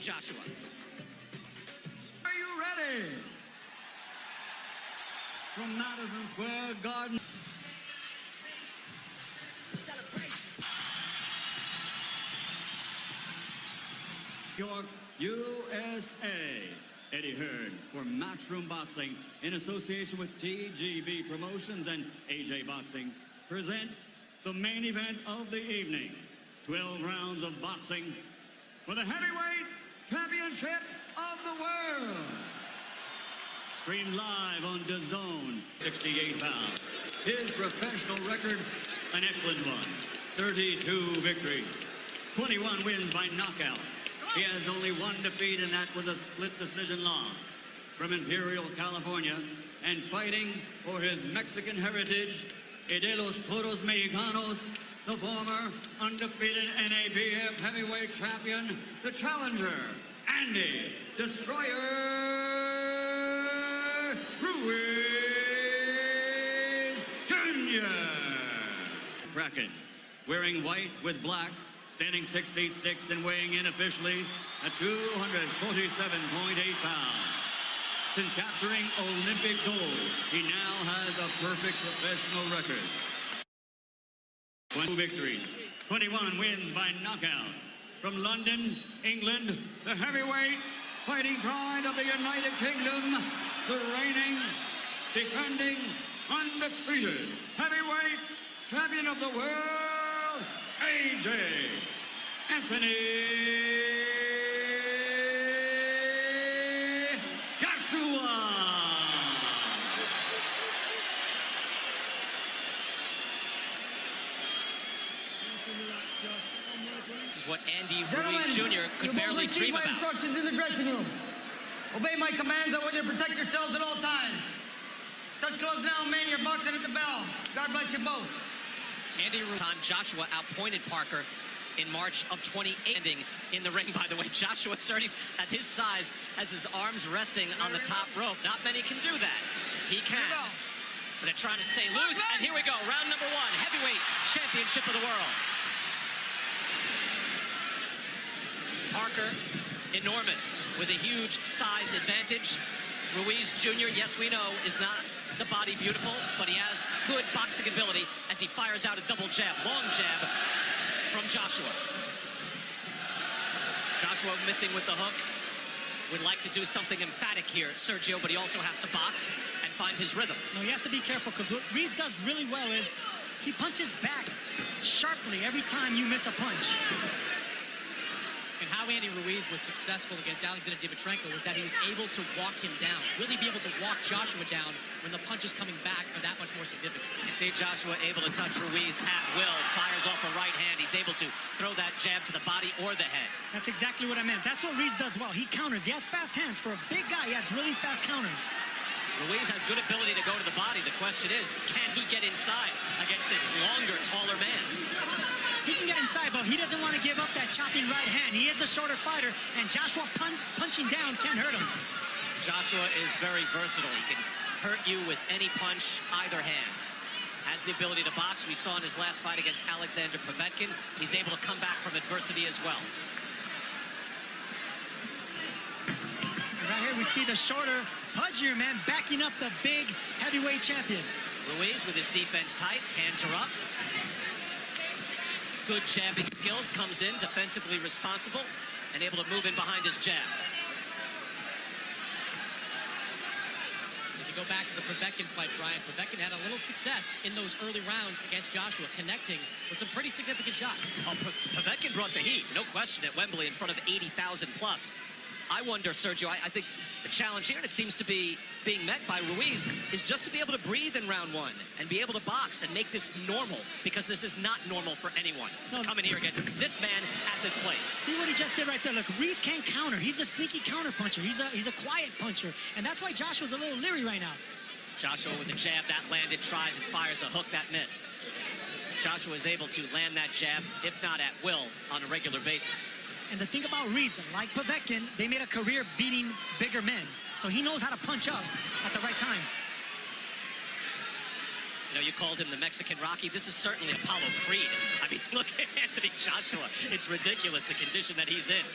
Joshua. Are you ready? From Madison Square Garden. York, USA. Eddie Hearn for Matchroom Boxing in association with TGB Promotions and AJ Boxing present the main event of the evening. 12 rounds of boxing for the heavyweight championship of the world. Streamed live on DAZN, 68 pounds. His professional record, an excellent one. 32 victories, 21 wins by knockout. He has only one defeat, and that was a split decision loss. From Imperial, California, and fighting for his Mexican heritage, de los Toros Mexicanos, the former undefeated NABF heavyweight champion, the challenger, Andy Destroyer Ruiz Jr. Kraken, wearing white with black, standing 6 feet 6 and weighing in officially at 247.8 pounds. Since capturing Olympic gold, he now has a perfect professional record. 20 victories, 21 wins by knockout. From London, England, the heavyweight fighting pride of the United Kingdom, the reigning, defending, undefeated heavyweight champion of the world, AJ Anthony Joshua. This is what Andy Ruiz Jr. could barely dream about. Instructions in the dressing room. Obey my commands. I want you to protect yourselves at all times. Touch gloves now, man. You're boxing at the bell. God bless you both. Andy Ruiz, Joshua outpointed Parker in March of 2018 in the ring. By the way, Joshua Cerdes, at his size, has his arms resting on the top rope. Not many can do that. He can. But they're trying to stay loose. And here we go. Round number 1. Heavyweight championship of the world. Parker, enormous, with a huge size advantage. Ruiz Jr., yes, we know, is not the body beautiful, but he has good boxing ability as he fires out a double jab, long jab from Joshua. Joshua missing with the hook. Would like to do something emphatic here, Sergio, but he also has to box and find his rhythm. No, he has to be careful, because what Ruiz does really well is he punches back sharply every time you miss a punch. And how Andy Ruiz was successful against Alexander Dimitrenko was that he was able to walk him down, really be able to walk Joshua down when the punches coming back are that much more significant. You see Joshua able to touch Ruiz at will, fires off a right hand. He's able to throw that jab to the body or the head. That's exactly what I meant. That's what Ruiz does well. He counters. He has fast hands. For a big guy, he has really fast counters. Ruiz has good ability to go to the body. The question is, can he get inside against this longer, taller man? He can get inside, but he doesn't want to give up that chopping right hand. He is the shorter fighter, and Joshua punching down can't hurt him. Joshua is very versatile. He can hurt you with any punch, either hand. Has the ability to box. We saw in his last fight against Alexander Povetkin. He's able to come back from adversity as well. Right here we see the shorter, pudgier man backing up the big heavyweight champion. Ruiz with his defense tight, hands are up. Good jabbing skills, comes in defensively responsible and able to move in behind his jab. If you go back to the Povetkin fight, Brian, Povetkin had a little success in those early rounds against Joshua, connecting with some pretty significant shots. Oh, Povetkin brought the heat, no question, at Wembley in front of 80,000 plus. I wonder, Sergio, I think the challenge here, and it seems to be being met by Ruiz, is just to be able to breathe in round 1 and be able to box and make this normal, because this is not normal for anyone to come in here against this man at this place. See what he just did right there. Look, Ruiz can't counter. He's a sneaky counter puncher. He's a quiet puncher, and that's why Joshua's a little leery right now. Joshua with a jab that landed, tries and fires a hook that missed. Joshua is able to land that jab, if not at will, on a regular basis. And the thing about Ruiz, like Povetkin, they made a career beating bigger men. So he knows how to punch up at the right time. You know, you called him the Mexican Rocky. This is certainly Apollo Creed. I mean, look at Anthony Joshua. It's ridiculous, the condition that he's in.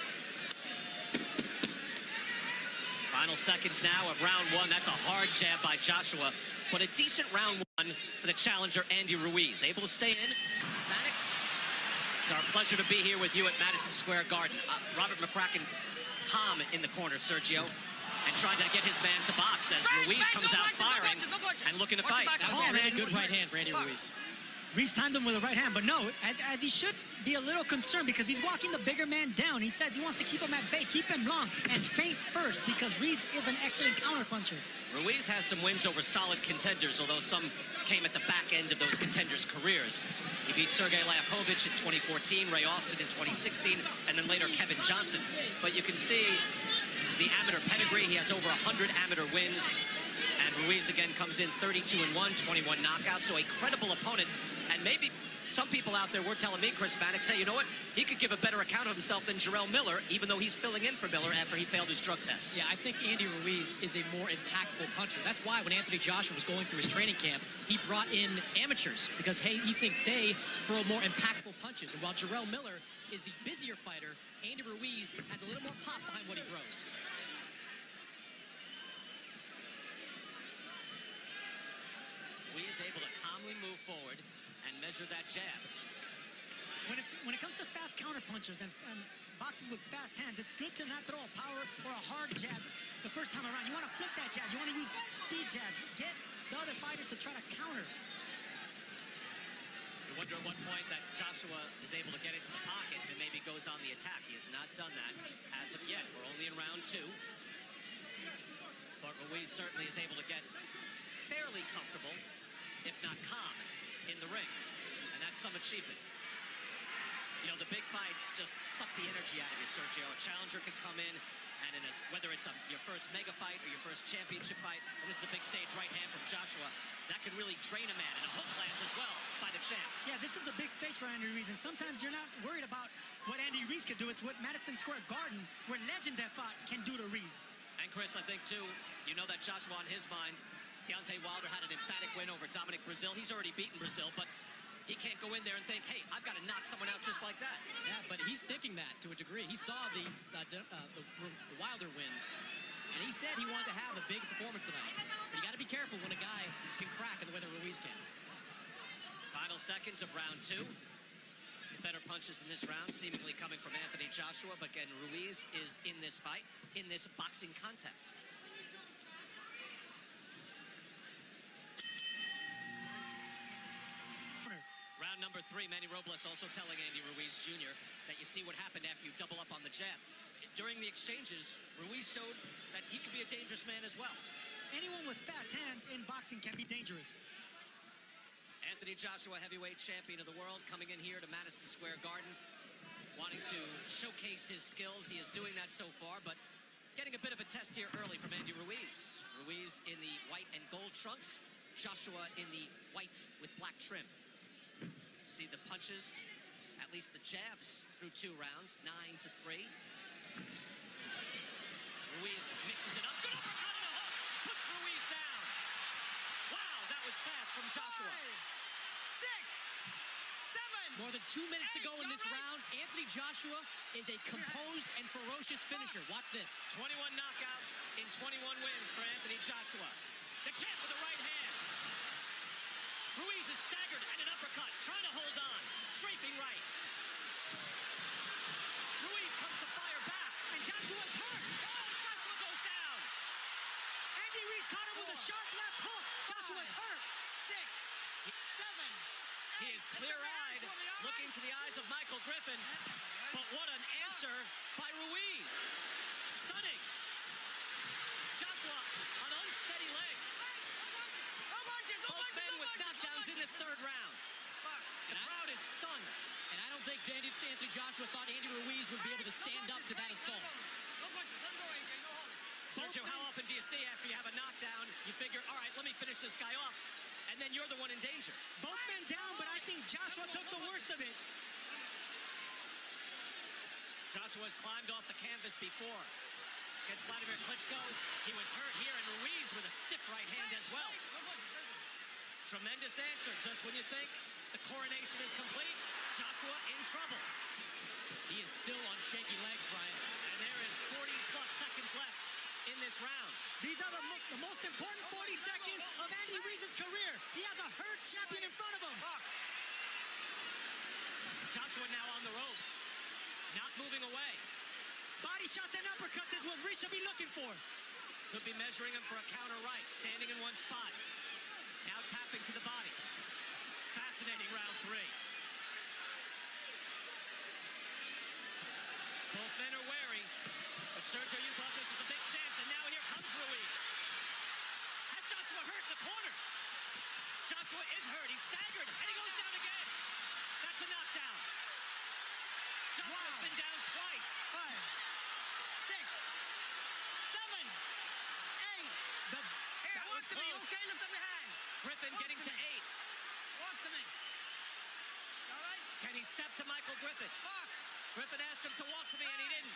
Final seconds now of round one. That's a hard jab by Joshua, but a decent round one for the challenger, Andy Ruiz. Able to stay in. Hispanics, it's our pleasure to be here with you at Madison Square Garden. Robert McCracken calm in the corner, Sergio, and trying to get his man to box as Ruiz comes out firing and looking to fight. That was a really good right hand for Andy Ruiz. Ruiz timed him with a right hand, but no, as he should be a little concerned because he's walking the bigger man down. He says he wants to keep him at bay, keep him long, and feint first because Ruiz is an excellent counterpuncher. Ruiz has some wins over solid contenders, although some came at the back end of those contenders' careers. He beat Sergey Lapovich in 2014, Ray Austin in 2016, and then later Kevin Johnson. But you can see the amateur pedigree. He has over 100 amateur wins. And Ruiz again comes in 32-1, 21 knockouts, so a credible opponent. And maybe some people out there were telling me, Chris Mannix, hey, you know what? He could give a better account of himself than Jarrell Miller, even though he's filling in for Miller after he failed his drug test. Yeah, I think Andy Ruiz is a more impactful puncher. That's why when Anthony Joshua was going through his training camp, he brought in amateurs because, hey, he thinks they throw more impactful punches. And while Jarrell Miller is the busier fighter, Andy Ruiz has a little more pop behind what he throws. Ruiz able to calmly move forward and measure that jab. When it comes to fast counterpunchers and boxers with fast hands, it's good to not throw a power or a hard jab the first time around. You want to flip that jab. You want to use speed jabs. Get the other fighter to try to counter. You wonder at what point that Joshua is able to get into the pocket and maybe goes on the attack. He has not done that as of yet. We're only in round two. But Ruiz certainly is able to get fairly comfortable, if not calm, in the ring. And that's some achievement. You know, the big fights just suck the energy out of you, Sergio. A challenger can come in, and whether it's your first mega fight or your first championship fight, and this is a big stage right hand from Joshua, that can really drain a man. And a hook lands as well by the champ. Yeah, this is a big stage for Andy Ruiz, and sometimes you're not worried about what Andy Ruiz can do. It's what Madison Square Garden, where legends have fought, can do to Ruiz. And Chris, I think, too, you know that Joshua on his mind, Deontay Wilder had an emphatic win over Dominic Brazil. He's already beaten Brazil, but he can't go in there and think, hey, I've got to knock someone out just like that. Yeah, but he's thinking that to a degree. He saw the Wilder win, and he said he wanted to have a big performance tonight. But you got to be careful when a guy can crack in the way that Ruiz can. Final seconds of round two. Better punches in this round, seemingly coming from Anthony Joshua, but again, Ruiz is in this fight, in this boxing contest. Round number three, Manny Robles also telling Andy Ruiz Jr. that you see what happened after you double up on the jab. During the exchanges, Ruiz showed that he could be a dangerous man as well. Anyone with fast hands in boxing can be dangerous. Anthony Joshua, heavyweight champion of the world, coming in here to Madison Square Garden, wanting to showcase his skills. He is doing that so far, but getting a bit of a test here early from Andy Ruiz. Ruiz in the white and gold trunks, Joshua in the white with black trim. See the punches, at least the jabs through 2 rounds, 9-3. Ruiz mixes it up. Good uppercut and a hook. Puts Ruiz down. Wow, that was fast from Joshua. 6, 7. More than 2 minutes to go in this round. Anthony Joshua is a composed and ferocious finisher. Watch this. 21 knockouts in 21 wins for Anthony Joshua. The champ with the right hand. Ruiz is staggered and an uppercut, trying to hold on. Strafing right. Ruiz comes to fire back, and Joshua's hurt. Oh, Joshua goes down. Andy Ruiz caught him with a sharp left hook. Joshua's hurt. 6, 7. He is clear-eyed, looking to the eyes of Michael Griffin. But what an answer by Ruiz. Stunning. Joshua on unsteady legs. Both men with knockdowns in this 3rd round. The crowd is stunned. And I don't think Anthony Joshua thought Andy Ruiz would be able to stand up to that assault. Sergio, how often do you see after you have a knockdown, you figure, all right, let me finish this guy off, and then you're the one in danger? Both men down, but I think Joshua took the worst of it. Joshua's climbed off the canvas before. Against Vladimir Klitschko, he was hurt here, and Ruiz with a stiff right hand as well. Tremendous answer. Just when you think the coronation is complete, Joshua in trouble. He is still on shaky legs, Brian. And there is 40-plus seconds left in this this round. These are the most important 40 seconds of Andy Ruiz's career. He has a hurt champion in front of him. Joshua now on the ropes, not moving away. Body shots and uppercuts is what Reese should be looking for. Could be measuring him for a counter right, standing in one spot. Now tapping to the body. Fascinating round 3. Both men are wary, but Sergio, you thought this was a big chance, and now here comes Ruiz. Has Joshua hurt in the corner? Joshua is hurt, he's staggered, and he goes down again. That's a knockdown. Joshua's been down twice. 5, 6, 7, 8. That was to me, close. okay? Lift up your hand. Griffin Walk getting to to me. 8. Walk to me. All right? Can he step to Michael Griffin? Box. Griffin asked him to walk to me, and he didn't.